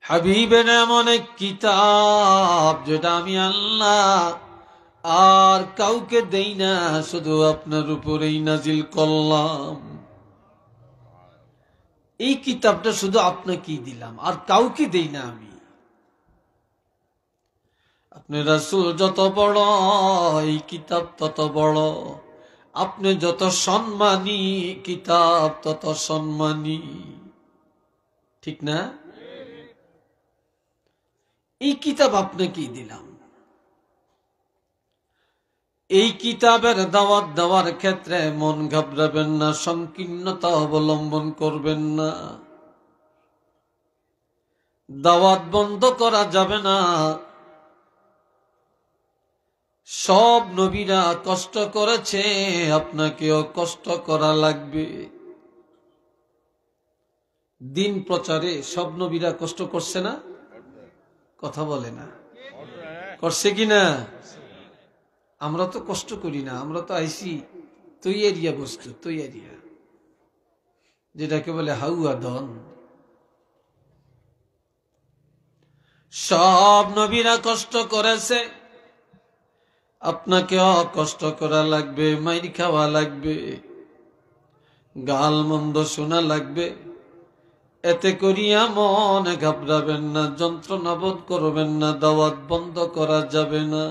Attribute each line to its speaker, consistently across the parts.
Speaker 1: হাবিবের এমন এক কিতাব যেটা আমি আল্লাহ আর কাউকে দেই না, শুধু আপনার উপরেই নাজিল করলাম। এই কিতাবটা শুধু আপনাকেই দিলাম, আর কাউকে দেই না আমি। আপনি রাসূল যত বড়, এই কিতাব তত বড়। আপনি যত সম্মানী, কিতাব তত সম্মানী। ঠিক না? এই কিতাব আপনাকেই দিলাম। এই কিতাবের দাওয়াত দেওয়ার ক্ষেত্রে মন ঘাবড়াবেন না, সংকীর্ণতা অবলম্বন করবেন না। দাওয়াত বন্ধ করা যাবে না। সব নবীরা কষ্ট করেছে, আপনাকেও কষ্ট করা লাগবে। দিন প্রচারে সব নবীরা কষ্ট করছে না? কথা বলে না, করছে কিনা? আমরা তো কষ্ট করি না, আমরা তো আইসি তৈয়ারিয়া বস্তু, তৈয়ারিয়া, যেটাকে বলে হাউয়া দন। সব নবীরা কষ্ট করেছে, আপনাকেও কষ্ট করা লাগবে, মাইর খাওয়া লাগবে, গাল মন্দ শোনা লাগবে। এতে করিয়া মন ঘাবড়াবেন না, যন্ত্রণা বোধ করবেন না। দাওয়াত বন্ধ করা যাবে না।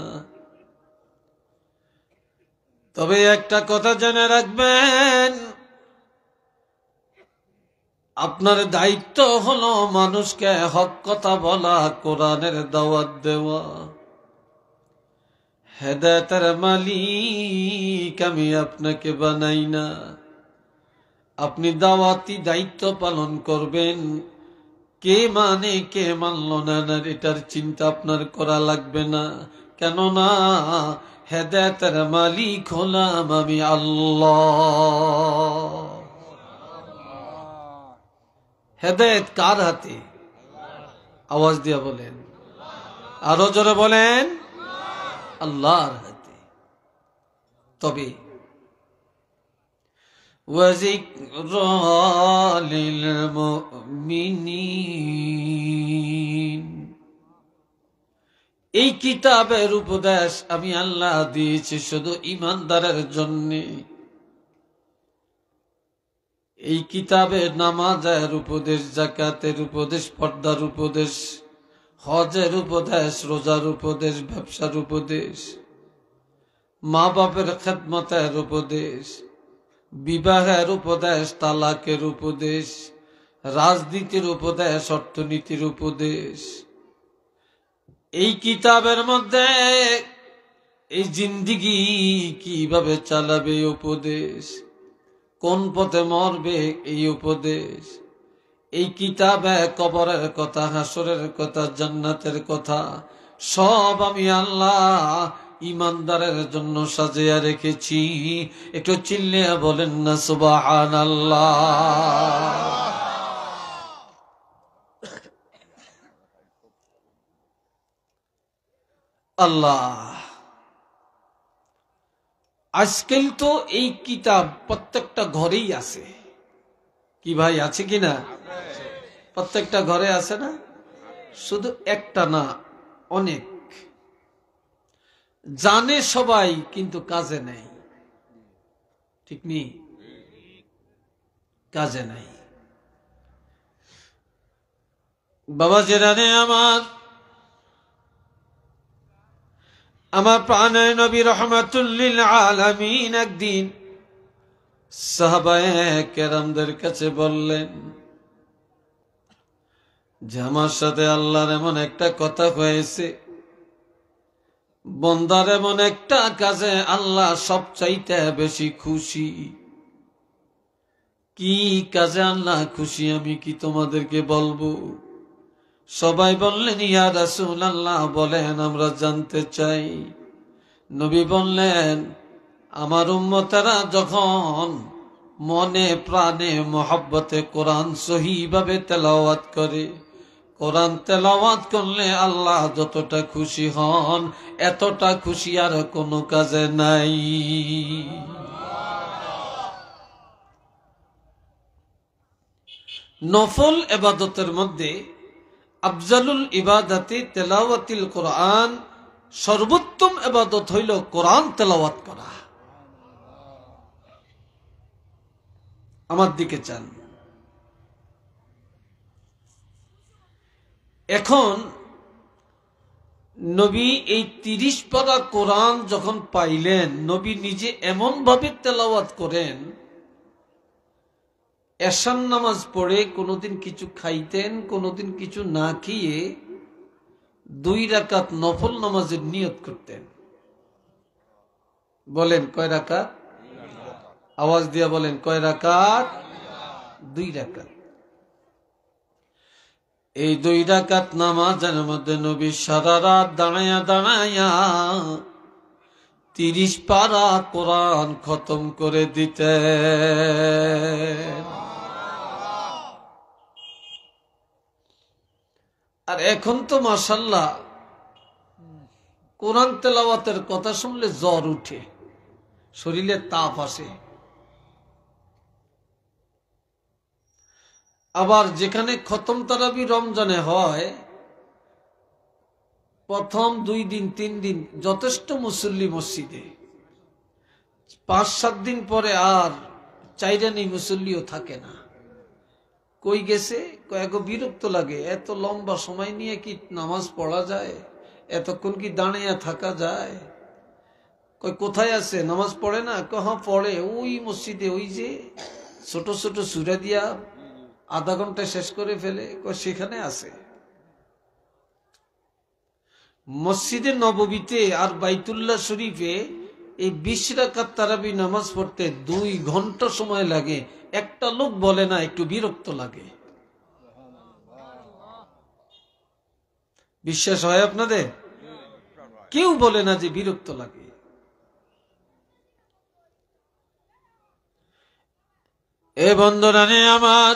Speaker 1: তবে একটা কথা জেনে রাখবেন, আপনার দায়িত্ব হলো মানুষকে হক কথা বলা, কোরআনের দাওয়াত দেওয়া। হেদায়েতের মালিক আমি আপনাকে বানাই না। আপনি দাওয়াতি দায়িত্ব পালন করবেন। কে মানে কে মানল না, এটার চিন্তা আপনার করা লাগবে না। কেননা হেদায়েতের মালিক হলাম আমি আল্লাহ। হেদায়েত কার হাতে? আওয়াজ দিয়া বলেন, আরো জোরে বলেন, আল্লাহর হাতে। তবে ওয়াজিকরা লিল মুমিনিন, এই কিতাবের উপদেশ আমি আল্লাহ দিয়েছি শুধু ঈমানদারের জন্য। এই কিতাবে নামাজের উপদেশ, যাকাতের উপদেশ, পর্দার উপদেশ, হজের উপদেশ, রোজার উপদেশ, ব্যবসার উপদেশ, মা বাপের খেদমতের উপদেশ, বিবাহের উপদেশ, তালাকের উপদেশ, রাজনীতির উপদেশ, অর্থনীতির উপদেশ। এই কিতাবের মধ্যে এই জিন্দিগি কিভাবে চালাবে উপদেশ, কোন পথে মরবে এই উপদেশ। এই কিতাবে কবরের কথা, হাসরের কথা, জান্নাতের কথা সব আমি আল্লাহ ঈমানদারের জন্য সাজিয়ে রেখেছি। একটু চিল্লিয়ে বলেন না সুবহানাল্লাহ। আল্লাহ, আজকাল তো এই কিতাব প্রত্যেকটা ঘরেই আছে। কি ভাই, আছে কিনা? প্রত্যেকটা ঘরে আছে না? শুধু একটা না, অনেক। জানে সবাই, কিন্তু কাজে নেই। ঠিক নেই? কাজে নাই। বাবা জেরানে আমার প্রাণের নবী রহমাতুল লিল আলামিন একদিন সাহাবায়ে কেরামদের কাছে বললেন যে আমার সাথে আল্লাহর এমন একটা কথা হয়েছে, বন্দার এমন একটা কাজে আল্লাহ সবচাইতে বেশি খুশি। কি কাজে আল্লাহ খুশি আমি কি তোমাদেরকে বলবো? সবাই বললেন ইয়া রাসূলুল্লাহ, বলেন, আমরা জানতে চাই। নবী বললেন, আমার উম্মতেরা যখন মনে প্রাণে মহব্বতে কোরআন সহিভাবে তেলাওয়াত করে, কোরআন তেলাওয়াত করলে আল্লাহ যতটা খুশি হন, এতটা খুশি আর কোনো কাজে নাই। নফল ইবাদতের মধ্যে আফজালুল ইবাদাতি তেলাওয়াতিল কোরআন, সর্বোত্তম ইবাদত হইল কোরআন তেলাওয়াত করা। আমার দিকে চান। এখন নবী এই 30 পারা কোরআন যখন পাইলেন, নবী নিজে এমন ভাবে তেলাওয়াত করেন, এশার নামাজ পড়ে কোনোদিন কিছু খাইতেন, কোনোদিন কিছু না খেয়ে 2 রাকাত নফল নামাজের নিয়ত করতেন। বলেন কয় রাকাত? আওয়াজ দিয়া বলেন কয় রাকাত? 2 রাকাত। এই 2 রাকাত নামাজের মধ্যে নবী সারা রাত দাঁড়ায়া দাঁড়ায়া 30 পারা কোরআন খতম করে দিতেন। আর এখন তো মাশাআল্লাহ কোরআন তেলাওয়াতের কথা শুনলে জ্বর উঠে, শরীরে তাপ আসে। আবার যেখানে খতম তারাবি রমজানে হয়, প্রথম 2 দিন 3 দিন যথেষ্ট মুসল্লি মসজিদে, 5-7 দিন পরে আর চাইরানি মুসল্লিও থাকে না। কই গেছে? কয়েক বিরক্ত লাগে, এত লম্বা সময় নিয়ে কি নামাজ পড়া যায়? এতক্ষণ কি দাঁড়িয়ে থাকা যায়? কই কোথায় আছে? নামাজ পড়ে না? হ্যাঁ পড়ে, ওই মসজিদে, ওই যে ছোট ছোট সূরা দিয়া আধা ঘন্টা শেষ করে ফেলে, সেখানে আছে। মসজিদে নববীতে আর বাইতুল্লাহ শরীফে এই 20 রাকাত তারাবি নামাজ পড়তে 2 ঘন্টা সময় লাগে। একটা লোক বলে না একটু বিরক্ত লাগে? বিশ্বাস হয় আপনাদের? কেউ বলে না যে বিরক্ত লাগে। এ বন্ধুরা নে আমার,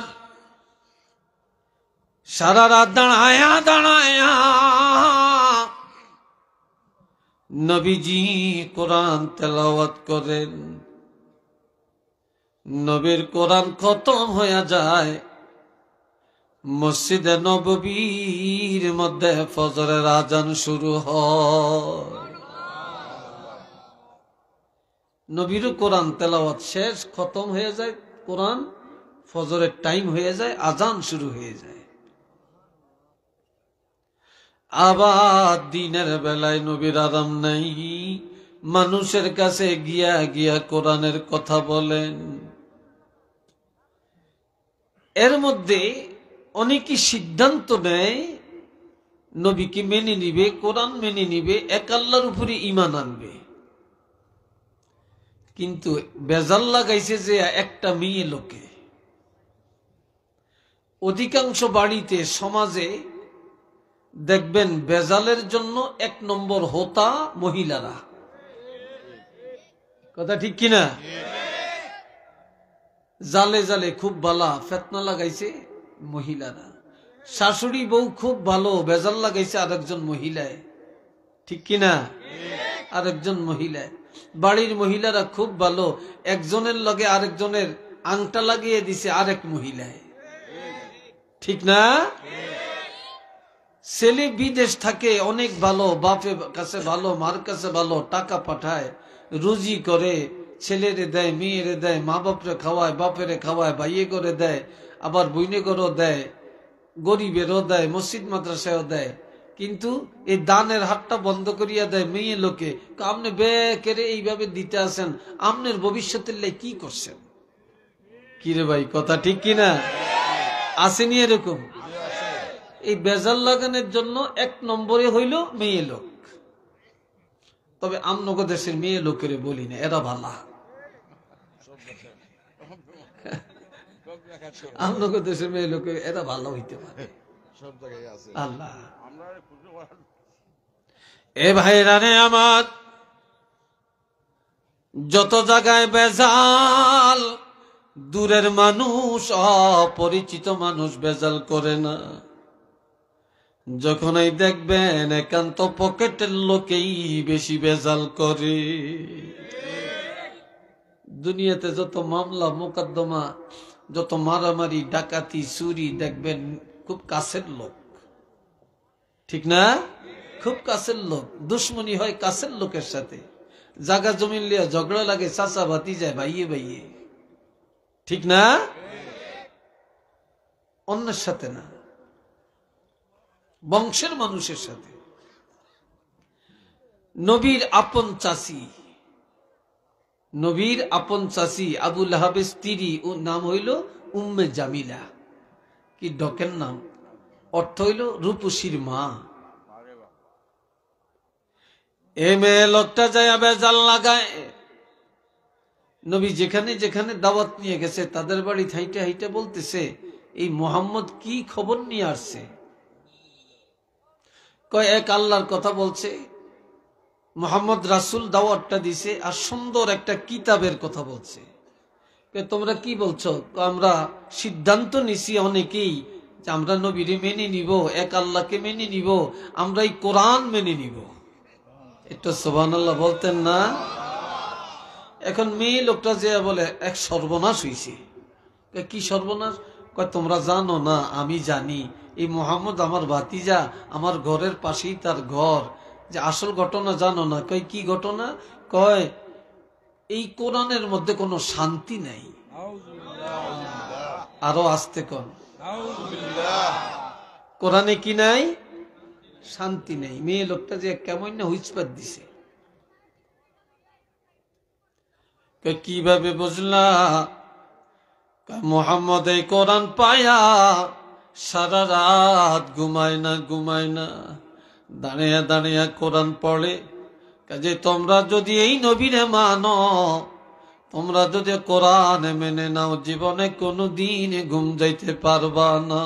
Speaker 1: সারা রাত দাঁড়ায়া দাঁড়ায়া নবীজি কোরআন তেলাওয়াত করেন। নবীর কোরআন খতম হয়ে যায়, মসজিদে নববীর মধ্যে ফজরের আজান শুরু হয়। নবীর কোরআন তেলাওয়াত শেষ, খতম হয়ে যায় কোরআন, ফজরের টাইম হয়ে যায়, আজান শুরু হয়ে যায়। আবার দিনের বেলায় নবীর আরাম নাই, মানুষের কাছে গিয়া গিয়া কোরআনের কথা বলেন। এর মধ্যে অনেকে সিদ্ধান্ত নেয় নবীকে মেনে নিবে, কোরআন মেনে নিবে, এক আল্লাহর উপরে ঈমান আনবে। কিন্তু বেজাল লাগাইছে যে একটা মেয়ে লোকে। অধিকাংশ বাড়িতে সমাজে দেখবেন বেজালের জন্য 1 নম্বর হোতা মহিলারা। কথা ঠিক কিনা? জালে জালে খুব ভালো ফেতনা লাগাইছে মহিলারা। শাশুড়ি বউ খুব ভালো, বেজাল লাগাইছে আরেকজন মহিলায়। ঠিক কিনা? আরেকজন মহিলায়। বাড়ির মহিলারা খুব ভালো, একজনের লগে আরেকজনের আংটা লাগিয়ে দিছে আরেক মহিলায়। ঠিক না? ছেলে বিদেশ থাকে, অনেক ভালো, বাপের কাছে ভালো, মার কাছে ভালো, টাকা পাঠায়, রুজি করে, ছেলেরে দেয়, মেয়েরে দেয়, মা বাপরে খাওয়ায়, বাপেরে খাওয়ায়, ভাইয়ে করে দেয়, আবার বইনে করেও দেয়, গরিবেরও দেয়, মসজিদ মাদ্রাসায়ও দেয়। কিন্তু এই দানের হাতটা বন্ধ করিয়া দেয় মেয়ে লোকে। আপনি বেকেরে এইভাবে দিতে আসেন, আপনার ভবিষ্যতের লাই কি করছেন? কিরে ভাই, কথা ঠিক কিনা? আসেনি এরকম? এই বেজাল লাগানোর জন্য 1 নম্বরে হইল মেয়ে লোক। তবে আমনগো দেশের মেয়ে লোকের বলি না, এরা ভালা। আমনগো দেশের মেয়ে লোকের এরা ভালো হইতে পারে। আল্লাহ এ ভাইরা রে আমার, যত জায়গায় বেজাল, দূরের মানুষ, অপরিচিত মানুষ বেজাল করে না। যখনই দেখবেন একান্ত পকেটের লোকেই বেশি বেজাল করে। দুনিয়াতে যত মামলা মোকদ্দমা, যত মারামারি, ডাকাতি, চুরি, দেখবেন খুব কাছের লোক, ঠিক না? খুব কাছের লোক, দুশ্মনী হয় কাছের লোকের সাথে, জাগা জমিন লিয়া ঝগড়া লাগে চাচা ভাতি যায় ভাইয়ে ভাইয়ে, ঠিক না? অন্যের সাথে না, বংশের মানুষের সাথে। নবীর আপন চাচি, নবীর আপন চাচি আবু লাহাবের স্ত্রী, ও নাম হইল উম্মে জামিলা। কি ডকের নাম? অর্থ হইল রূপসীর মা। এ মেয়ে লোকটা যায় বেজাল লাগায়। নবী যেখানে যেখানে দাওয়াত নিয়ে গেছে তাদের বাড়ি হাইটে হাইটে বলতেছে, এই মোহাম্মদ কি খবর নিয়ে আসছে? কয় এক আল্লাহর কথা বলছে, মোহাম্মদ রাসূল দাওয়াতটা দিছে, আর সুন্দর একটা কিতাবের কথা বলছে। তোমরা কি বলছো? আমরা সিদ্ধান্ত নিছি অনেকেই যে আমরা নবীরে মেনে নিব, এক আল্লাহকে মেনে নিব, আমরা এই কোরআন মেনে নিব। একটু সুবহানাল্লাহ বলতেন না? এখন মেয়ে লোকটা যে বলে এক সর্বনাশ হইছে। কি সর্বনাশ? কয় তোমরা জানো না? আমি জানি, এই মোহাম্মদ আমার ভাতিজা, আমার ঘরের পাশেই তার ঘর। যে আসল ঘটনা জানো না? কয় কি ঘটনা? কয় এই কোরআনের মধ্যে কোনো শান্তি নাই। আরো আস্তে কন, কোরআনে কি নাই? শান্তি নেই। মেয়ে লোকটা যে কেমন না হুইচপাত দিছে। কিভাবে বুঝলা? মোহাম্মদ এই কোরআন পায়া সারা রাত ঘুমায় না, দাঁড়িয়ে দাঁড়িয়ে কোরআন পড়ে। কাজে তোমরা যদি এই নবীরে মানো, তোমরা যদি কোরআন মেনে নাও, জীবনে কোনো দিন ঘুম যাইতে পারবা না।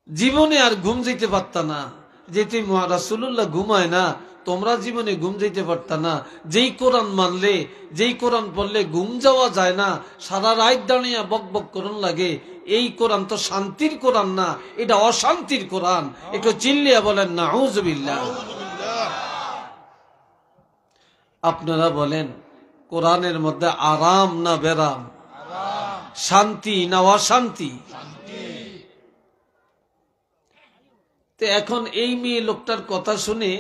Speaker 1: জীবনে আর ঘুম যাইতে পারতা না। যেহেতু রাসূলুল্লাহ ঘুমায় না, তোমরা জীবনে ঘুম যাইতে পারতা না। যেই কোরআন মানলে, যেই কোরআন পড়লে ঘুম যাওয়া যায় না, সারা রাত দাঁড়িয়ে বক বক করুন লাগে, এই কোরআন তো শান্তির কোরআন না, এটা অশান্তির কোরআন। একটু চিল্লিয়া বলেন নাউযুবিল্লাহ। আপনারা বলেন কোরআনের মধ্যে আরাম না বেরাম? শান্তি না অশান্তি? তো এখন এই মেয়ে লোকটার কথা শুনে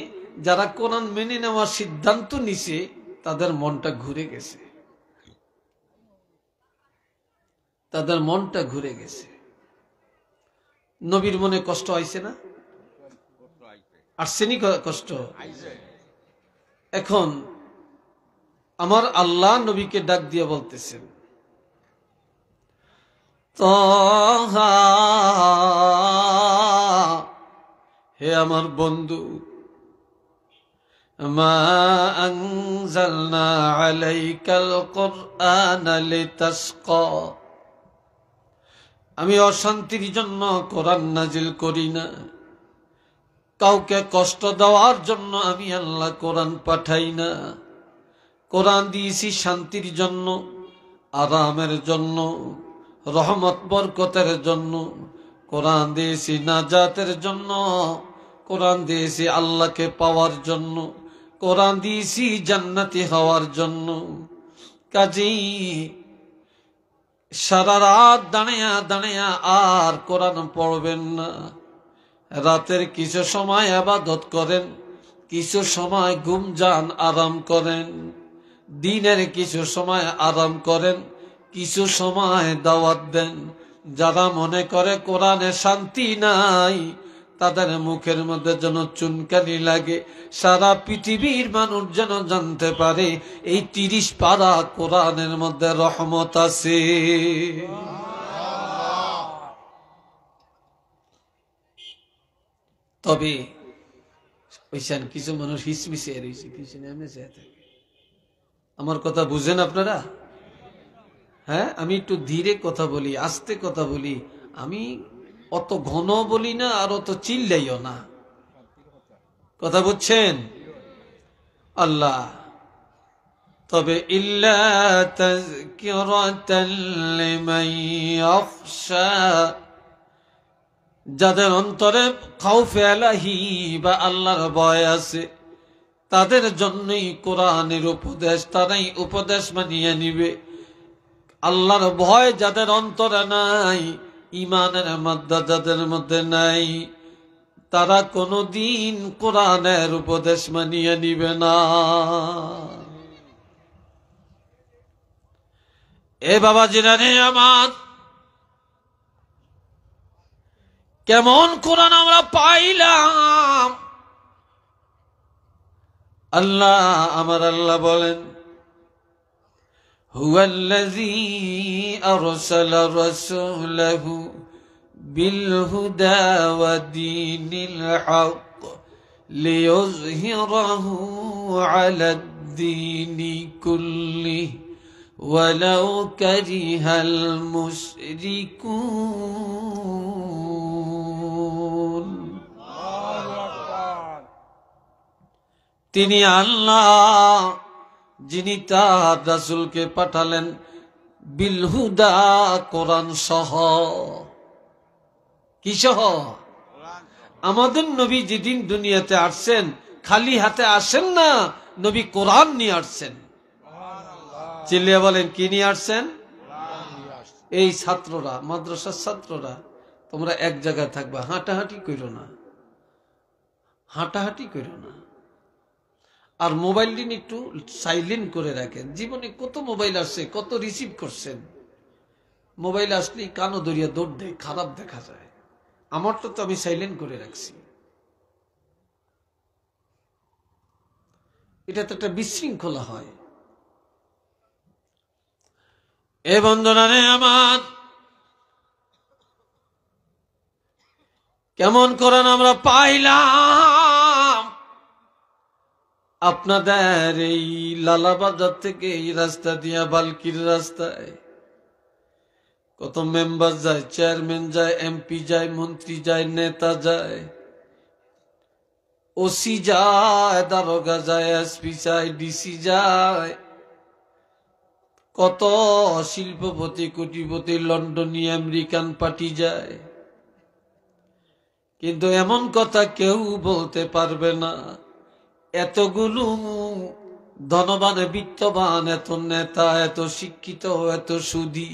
Speaker 1: যারা কোরআন মেনে নেওয়ার সিদ্ধান্ত নিছে, তাদের মনটা ঘুরে গেছে, তাদের মনটা ঘুরে গেছে। নবীর মনে কষ্ট হয়েছে না? আসছেনি কষ্ট? এখন আমার আল্লাহ নবীকে ডাক দিয়ে বলতেছেন, তাহা, হে আমার বন্ধু, মা আনজালনা আলাইকাল কুরআন লিতাশকা, আমি অশান্তির জন্য কোরআন নাজিল করি না, কাউকে কষ্ট দেওয়ার জন্য আমি আল্লাহ কোরআন পাঠাই না। কোরআন দিয়েছি শান্তির জন্য, আরামের জন্য, রহমত বরকতের জন্য। কোরআন দিয়েছি নাজাতের জন্য, কোরআন দিয়েছি আল্লাহকে পাওয়ার জন্য, কোরআন দিয়েছি জান্নাতি হওয়ার জন্য। কাজেই সারা রাত দাঁড়িয়া দাঁড়িয়া আর কোরআন পড়বেন না। রাতের কিছু সময় ইবাদত করেন, কিছু সময় ঘুম যান, আরাম করেন। দিনের কিছু সময় আরাম করেন, কিছু সময় দাওয়াত দেন। যারা মনে করে কোরআনে শান্তি নাই, তাদের মুখের মধ্যে যেন চুনকানি লাগে। সারা পৃথিবীর মানুষ যেন জানতে পারে এই 30 পারা কোরআনের মধ্যে রহমত আছে। তবে ওইখান কিছু মানুষ হিসমিসে রয়েছে, পিছনে এমনি চেয়ে থাকে। আমার কথা বুঝেন আপনারা? হ্যাঁ, আমি একটু ধীরে কথা বলি, আস্তে কথা বলি। আমি অত ঘন বলি না, আর অত চিল্লাইও না। কথা বুঝছেন? আল্লাহ তবে ইল্লা তাযকিরাতাল লিমান ইয়াখশা, যাদের অন্তরে খাউফে ইলাহি বা আল্লাহর ভয় আছে, তাদের জন্যই কোরআনের উপদেশ, তারাই উপদেশ মানিয়ে নিবে। আল্লাহর ভয় যাদের অন্তরে নাই, ইমানের মাদ্দা যাদের মধ্যে নাই, তারা কোনদিন কোরআনের উপদেশ মানিয়ে নিবে না। এ বাবাজিরা রে আমার, কেমন কোরআন আমরা পাইলাম? আমার আল্লাহ বলেন, হুয়াল্লাযী আরসালা রাসূলাহু বিল হুদা ওয়া দীনিল হক লিইয়ুযহিরাহু আলাদ দীনি কুল্লিহি ওয়ালাউ কারিহাল মুশরিকুন। তিনি আল্লাহ, যিনি তার রাসূলকে পাঠালেন বিল হুদা, কোরআন সহ। কি সহ? আমাদের নবী যেদিন দুনিয়াতে আসছেন খালি হাতে আসেন না, নবী কোরআন নিয়ে আসছেন। চিল্লিয়া বলেন, কি নিয়ে আসছেন? এই ছাত্ররা, মাদ্রাসার ছাত্ররা, তোমরা এক জায়গায় থাকবা, হাঁটাহাঁটি করো না, হাঁটাহাঁটি করো না। আর মোবাইল দিন একটু সাইলেন্ট করে রাখেন। জীবনে কত মোবাইল আসছে, কত রিসিভ করছেন। মোবাইল আসলেই কানো দরিয়া দৌড় দেয়, খারাপ দেখা যায়। আমারটা তো আমি সাইলেন্ট করে রাখছি। এটা তো একটা বিশৃঙ্খলা হয়। এ বন্ধুরা রে আমার, কেমন কোরআন আমরা পাইলাম? আপনাদের এই লালাবাজার থেকে এই রাস্তা দিয়া বালকির রাস্তায় কত মেম্বার যায়, চেয়ারম্যান যায়, এমপি যায়, মন্ত্রী যায়, নেতা যায়, ওসি যায়, দারোগা যায়, এসপি যায়, ডিসি যায়, কত শিল্পপতি, কোটিপতি, লন্ডনী, আমেরিকান পার্টি যায়। কিন্তু এমন কথা কেউ বলতে পারবে না, এতগুলো ধনবান, বিত্তবান, এত নেতা, এত শিক্ষিত, এত সুধী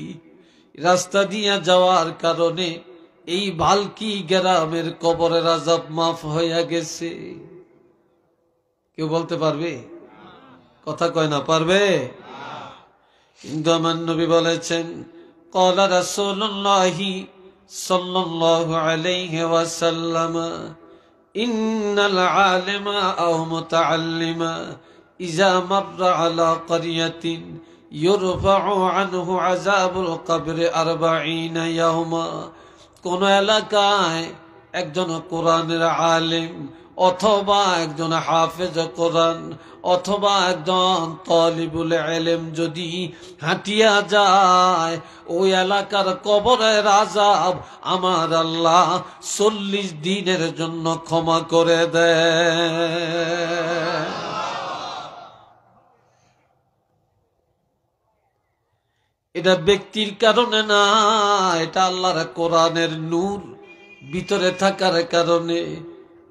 Speaker 1: রাস্তা দিয়া যাওয়ার কারণে এই ভালকি গ্রামের কবরের আযাব মাফ হইয়া গেছে। কেউ বলতে পারবে? কথা কয় না, পারবে? কিন্তু আমার নবী বলেছেন, ক্বালা রাসূলুল্লাহি সাল্লাল্লাহু আলাইহি ওয়াসাল্লাম, ইন্নাল আলিমা আও মুতাআল্লিমা ইযা মাররা আলা ক্বরিয়াতিন ইউরফাউ আনহু আযাবুল কবরি 40 ইয়াওমা। কোন এলাকায় একজন কোরআনের আলিম অথবা একজন হাফেজ কোরআন অথবা একজন তালিবুল ইলম যদি হাঁটিয়া যায়, ওই এলাকার কবরের আযাব আমার আল্লাহ 40 দিনের জন্য ক্ষমা করে দেয়। এটা ব্যক্তির কারণে না, এটা আল্লাহর কোরআনের নূর ভিতরে থাকার কারণে।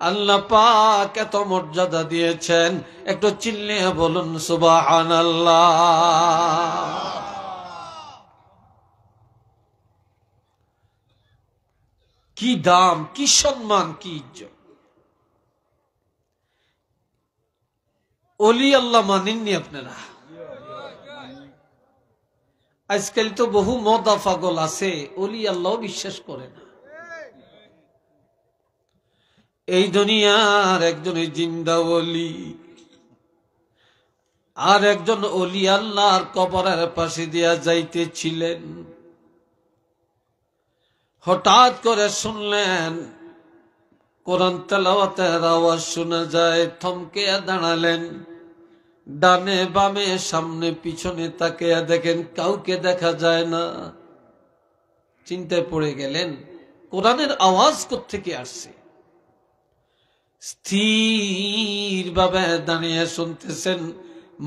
Speaker 1: আল্লাহ পাক এত মর্যাদা দিয়েছেন, একটু চিল্লিয়ে বলুন সুবহানাল্লাহ। কি দাম, কি সম্মান, কি ইজ্জত! ওলি আল্লাহ মানেননি আপনারা? আজকাল তো বহু মদা পাগল আছে, ওলি আল্লাহ বিশ্বাস করে না। এই দুনিয়ার একজন জিন্দা ওলি, আর একজন ওলি আল্লাহর কবরের পাশে দিয়া যাইতেছিলেন। হঠাৎ করে শুনলেন কোরআন তেলাওয়াতের আওয়াজ শোনা যায়, থমকে দাঁড়ালেন। ডানে বামে সামনে পিছনে তাকিয়ে দেখেন কাউকে দেখা যায় না। চিন্তায় পড়ে গেলেন, কোরআনের আওয়াজ কোত্থেকে আসছে? স্থির ভাবে দাঁড়িয়ে শুনতেছেন,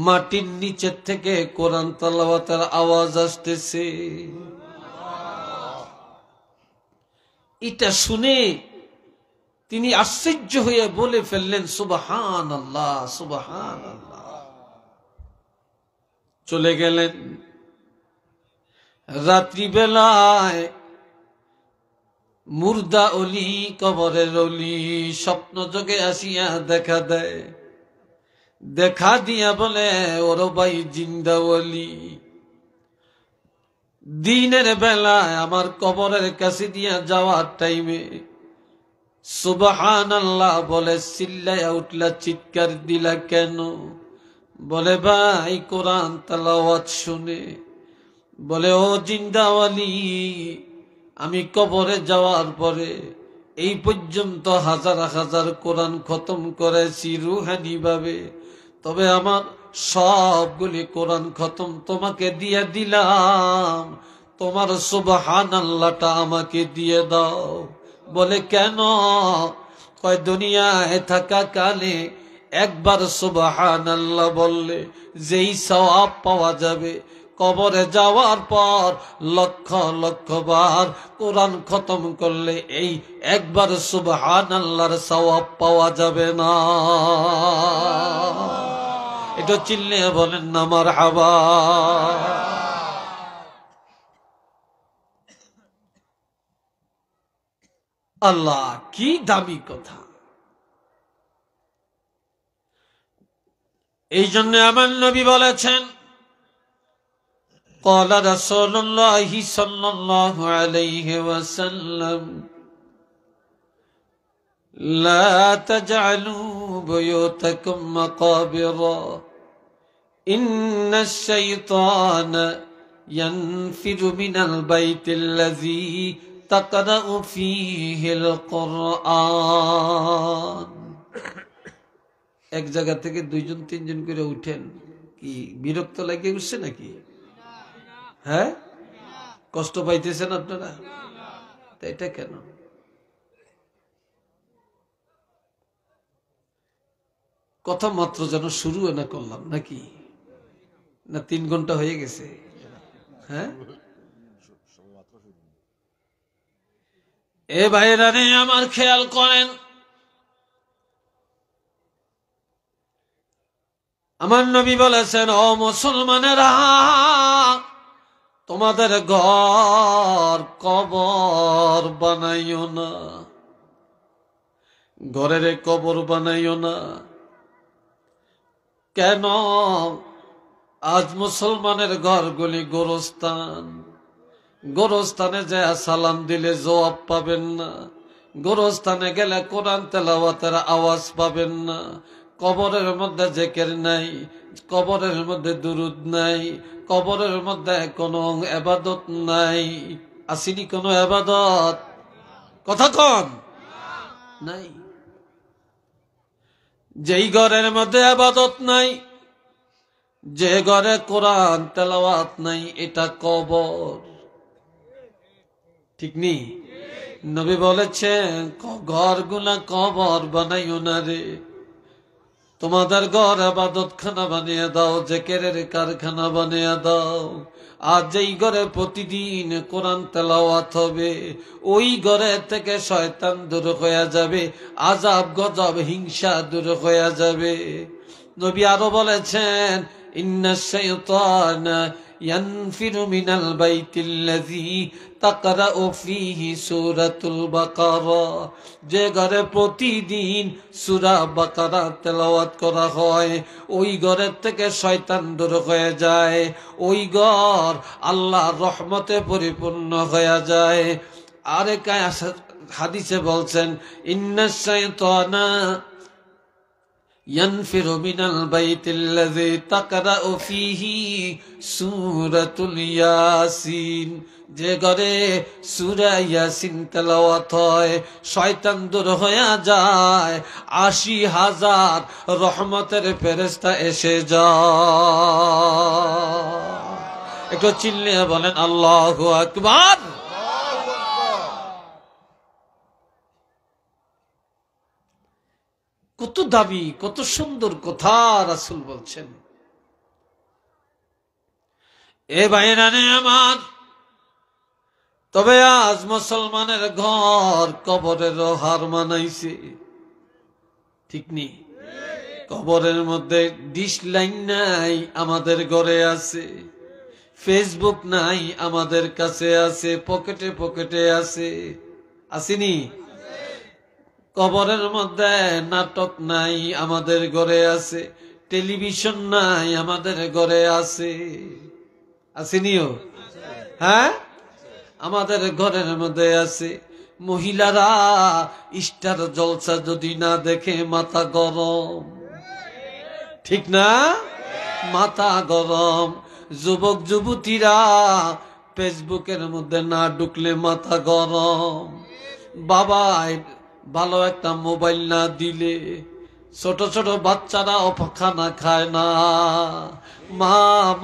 Speaker 1: মাটির নিচের থেকে কোরআন তেলাওয়াতের আওয়াজ আসতেছে। এটা শুনে তিনি আশ্চর্য হয়ে বলে ফেললেন, সুবহানাল্লাহ, সুবহানাল্লাহ। চলে গেলেন। রাত্রিবেলায় মুর্দা অলি কবরের অলি স্বপ্ন যোগে আসিয়া দেখা দেয়, দেখা দিয়া বলে ওর ভাই জিন্দা অলি, দিনের বেলায় আমার কবরের কাছে দিয়া যাওয়ার টাইমে সুবহানাল্লাহ বলে চিল্লাইয়া উঠলা, চিৎকার দিলা কেন? বলে ভাই কোরআন তেলাওয়াত শুনে। বলে ও জিন্দাওয়ালি, আমি কবরে যাওয়ার পরে এই পর্যন্ত হাজার হাজার কোরআন খতম করেছি রুহানি ভাবে, তবে আমার সবগুলি কোরআন খতম তোমাকে দিয়ে দিলাম, তোমার সুবহানাল্লাহটা আমাকে দিয়ে দাও। বলে কেন? কয় দুনিয়ায় থাকা কালে একবার সুবহানাল্লাহ বললে যেই সওয়াব পাওয়া যাবে, কবরে যাওয়ার পর লক্ষ লক্ষ বার কোরআন খতম করলে এই একবার সুবহানাল্লাহর সওয়াব পাওয়া যাবে না। এটা চিল্লে বলেন না মারহাবা। আল্লাহ কি দামি কথা! এই জন্য আমার নবী বলেছেন, قال رسول الله صلى الله عليه وسلم لا تجعلوا بيوتكم مقابر إن الشيطان ينفر من البيت الذي تقرأ فيه القرآن। এক জায়গা থেকে দুইজন তিনজন করে উঠেন, কি বিরক্ত লাগে উঠছে নাকি? হ্যাঁ, কষ্ট পাইতেছেন আপনারা? এটা কেন? কথা মাত্র যেন শুরু না করলাম নাকি? না 3 ঘন্টা হয়ে গেছে? হ্যাঁ, এ ভাইরা রে আমার খেয়াল করেন, আমার নবী বলেছেন, ও মুসলমানেরা, তোমাদের ঘর কবর বানাইও না, ঘরের কবর বানাইও না। কেন? আজ মুসলমানের ঘরগুলি গোরস্থান, গোরস্থানে যায় সালাম দিলে জবাব পাবেন না, গোরস্থানে গেলে কোরআন তেলাওয়াতের আওয়াজ পাবেন না, কবরের মধ্যে জিকির নাই, কবরের মধ্যে দুরুদ নাই, কবরের মধ্যে কোনো ইবাদত নাই। আসেনি কোনো ইবাদত? কথা কন নাই। যেই ঘরের মধ্যে ইবাদত নাই, যে ঘরে কোরআন তেলাওয়াত নাই, এটা কবর। ঠিক নি? নবী বলেছেন, ঘরগুলা কবর বানাইও না রে, তোমাদের ঘর ইবাদত খানা বানিয়ে দাও, জিকিরের কারখানা বানিয়ে দাও। আর যেই ঘরে প্রতিদিন কোরআন তেলাওয়াত হবে, ওই ঘরে থেকে শয়তান দূর হয়ে যাবে, আযাব গজব হিংসা দূর হয়ে যাবে। নবী আরো বলেছেন, ইন্নাশ শাইতানা ইয়ানফিরু মিনাল বাইতিল্লাযী তাকরাউ ফীহি সূরাতুল বাকারা। যে ঘরে প্রতিদিন সূরা বাকারা তেলাওয়াত করা হয়, ওই ঘরের থেকে শয়তান দূর হয়ে যায়, ওই ঘর আল্লাহর রহমতে পরিপূর্ণ হয়ে যায়। আরেক হাদিসে বলছেন, ইন্নাশ শাইতানা ইয়ানফিরু মিনাল বাইতিল্লাযী তাকরাউ ফীহি সূরাতুল ইয়াসিন। যে ঘরে সূরা ইয়াসিন তেলাওয়াত হয়, শয়তান দূর হয়ে যায়, ৮০,০০০ রহমতের ফেরেশতা এসে যায়। একটু চিল্লিয়ে বলেন আল্লাহু আকবার। কত দাবি, কত সুন্দর কথা রাসূল বলছেন। এ ভাইরানে আমার, তবে আজ মুসলমানের ঘর কবরের হার মানাইছে। ঠিক নি? কবরের মধ্যে ডিশ লাইন নাই, আমাদের ঘরে আছে। ফেসবুক নাই, আমাদের কাছে আছে, পকেটে পকেটে আছে। আসিনি? কবরের মধ্যে নাটক নাই, আমাদের ঘরে আছে। টেলিভিশন নাই, আমাদের ঘরে আছে। আসিনিও? হ্যাঁ, আমাদের ঘরের মধ্যে আছে। মহিলারা স্টার জলসা যদি না দেখে মাথা গরম, ঠিক না? মাথা গরম। যুবক যুবতীরা ফেসবুকের মধ্যে না ঢুকলে মাথা গরম। বাবা ভালো একটা মোবাইল না দিলে ছোট ছোট বাচ্চারা খানা খায় না। মা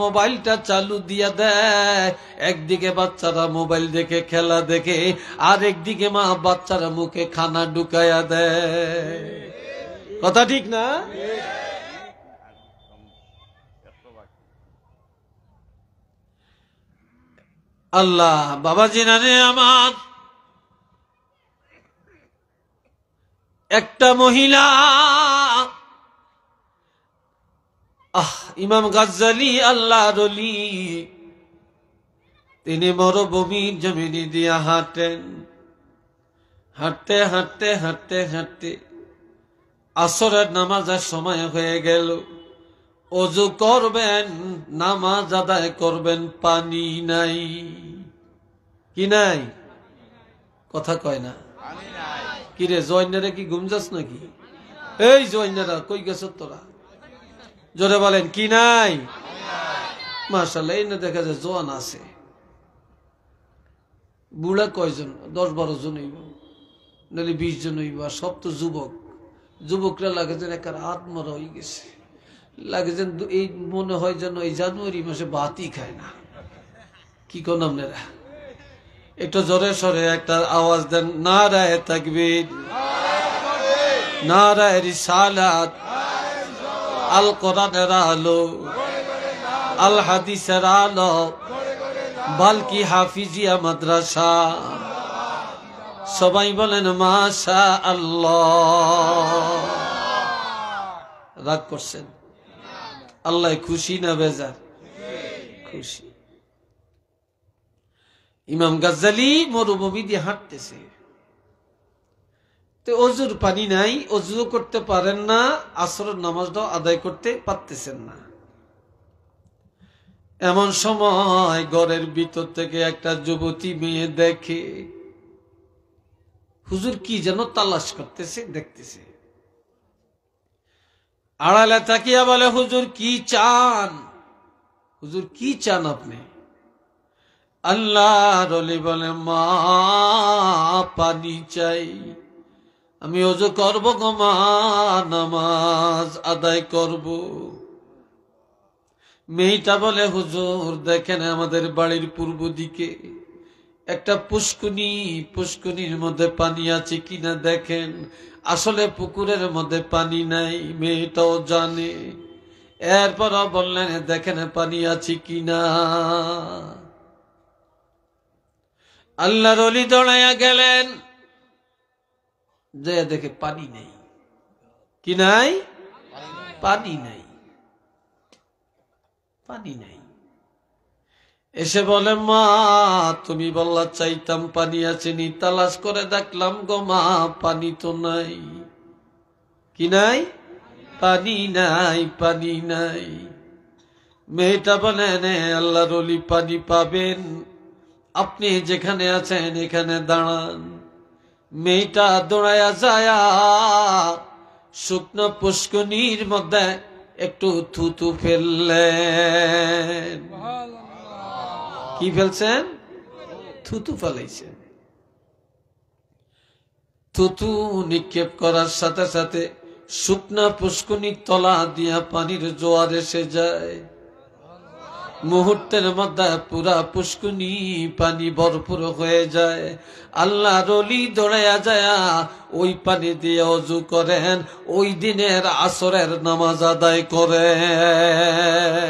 Speaker 1: মোবাইলটা চালু দিয়া দেয়, একদিকে বাচ্চারা মোবাইল দেখে খেলা দেখে, আর একদিকে মা বাচ্চারা মুখে খানা ঢুকাইয়া দেয়। কথা ঠিক না? আল্লাহ বাবাজি নানে আমার, একটা মহিলা ইমাম গাজ্জালি আল্লাহর ওলি, তিনি মরুভূমির জমিনে দিয়া হাঁটেন। হাঁটতে হাঁটতে হাঁটতে হাঁটতে আসরের নামাজের সময় হয়ে গেল। ওযু করবেন, নামাজ আদায় করবেন, পানি নাই। কি নাই? কথা কয় না। কিরে জয়নারা কি ঘুম যাস নাকি? এই জয়নারা কই গেছ তোরা? জোরে বলেন, কি নাই? মাশাআল্লাহ, এই না দেখা যায় জোয়ান আছে। বুড়া কয়জন? 10-12 জন হইব, নাহলে 20 জন হইব। আর সব তো যুবক। যুবকরা লাগে যেন একটা আত্মরা হয়ে গেছে, লাগে যেন এই মনে হয় যেন এই জানুয়ারি মাসে ভাতই খায় না। কি কোন আপনারা? একটু জোরে সরে একটা আওয়াজ দেন, নারায়ে তাকবীর, নারায়ে রিসালাত, আল কোরআনের আলো, আল হাদিসের আলো, বালকি হাফিজিয়া মাদ্রাসা। সবাই বলেন মাশা আল্লাহ। রাগ করছেন? আল্লাহ খুশি না বেজার? খুশি। ইমাম গাজ্জালি মরুভূমি দিয়ে হাঁটতেছে, তো ওযুর পানি নাই, ওযু করতে পারেন না, আসরের নামাজটাও আদায় করতে পারতেছেন না। এমন সময় ঘরের ভিতর থেকে একটা যুবতী মেয়ে দেখে হুজুর কি যেন তালাশ করতেছে, দেখতেছে। আড়ালে তাকিয়া বলে, হুজুর কি চান? হুজুর কি চান আপনি? আল্লাহর ওলি বলে, মা পানি চাই, আমি ওযু করব গো মা, নামাজ আদায় করব। মেয়েটা বলে, হুজুর দেখেন আমাদের বাড়ির পূর্ব দিকে একটা পুষ্কুনি, পুষ্কুনির মধ্যে পানি আছে কিনা দেখেন। আসলে পুকুরের মধ্যে পানি নাই, মেয়েটাও জানে। এরপরও বললেন, দেখেন পানি আছে কিনা। আল্লাহর ওলি দৌড়াইয়া গেলেন, যে দেখে পানি নেই। কি নাই? পানি নাই, পানি নাই। এসে বলে, মা তুমি বললা চাইতাম পানি আছে নি, তালাশ করে দেখলাম গো মা, পানি তো নাই। কি নাই? পানি নাই, পানি নাই। মেয়েটা বলে, আল্লাহর ওলি পানি পাবেন, আপনি যেখানে আছেন এখানে দাঁড়ান। মেয়েটা দৌড়াইয়া যায় শুকনো পুষ্কনির মধ্যে একটু থুতু ফেললেন। কি ফেলছেন? থুতু ফেলাইছেন। থুতু নিক্ষেপ করার সাথে সাথে শুকনা পুষ্কনির তলা দিয়া পানির জোয়ার এসে যায়। মুহূর্তের মধ্যে পুরা পুষ্কুনি পানি ভরপুর হয়ে যায়। আল্লাহর ওলি দৌড়াইয়া যায় ওই পানি দিয়ে ওযু করেন, ওই দিনের আসরের নামাজ আদায় করেন।